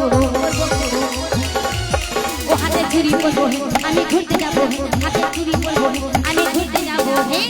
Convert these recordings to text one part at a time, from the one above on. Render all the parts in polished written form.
ও হাতে চুরি পরবো আমি ঘুরতে যাবো হাতে চুরি পরবো আমি ঘুরতে যাবো হে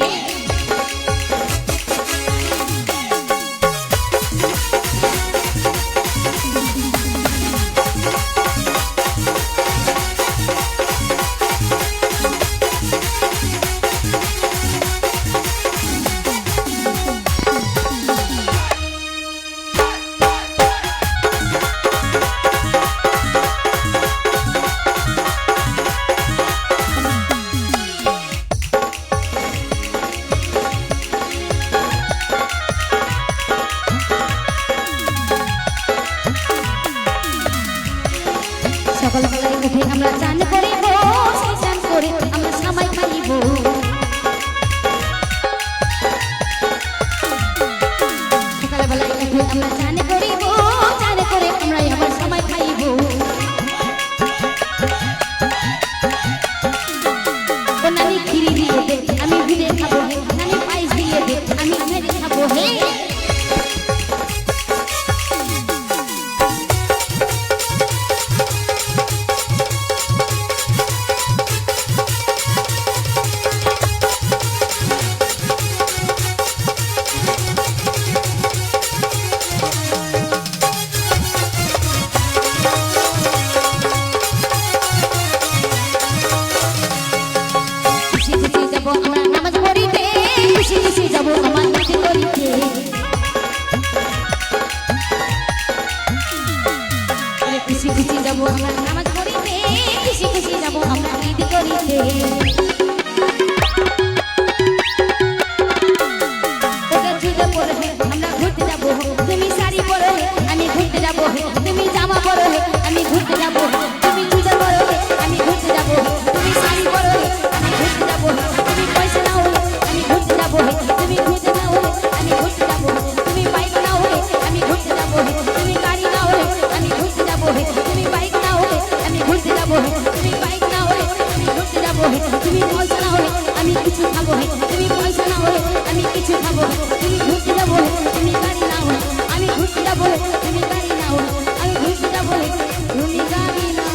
সকালবেলায় উঠে আমরা চান করিব সেই চান করে আমরা সবাই খাইব সকালবেলায় উঠে আমরা চান করিব চান করে আমরা আবার সবাই খাইব নানি খিরি দিয়ে দে আমি ভিড়ে খাবো নানি পায়েস দিয়ে দে আমি ভেজে খাবো হে আমরা নামাজ পড়িতে খুশি খুশি যাবো আমার নাতি করিতে খুশি খুশি যাবো আমরা নামাজ পড়িতে খুশি খুশি যাবো আমরা ঈদ করিতে ওটা চুলে পরে আমরা ঘুরতে যাবো তুমি শাড়ি পরে আমি ঘুরতে যাবো তুমি জামা পরে আমি ঘুরতে যাবো তুমি চুলে পরে আমি ঘুরতে যাবো তুমি শাড়ি পরে আমি ঘুরতে যাবো তুমি পয়সা না হলে আমি ঘুরতে যাবো তুমি ঘুরতে না হলে আমি ঘুরতে যাবো তুমি বাইক না হলে আমি ঘুরতে যাবো তুমি গাড়ি না হলে আমি ঘুরতে যাবো তুমি বাইক না হলে আমি ঘুরতে যাবো তুমি বাইক না হলে আমি ঘুরতে যাবো তুমি পয়সা না হলে আমি কিছু খাবো তুমি পয়সা না হলে আমি কিছু খাবো তুমি ঘুরতে যাবো তুমি গাড়ি না হলে আমি ঘুরতে যাবো তুমি গাড়ি না হলে আমি ঘুরতে যাবো তুমি গাড়ি না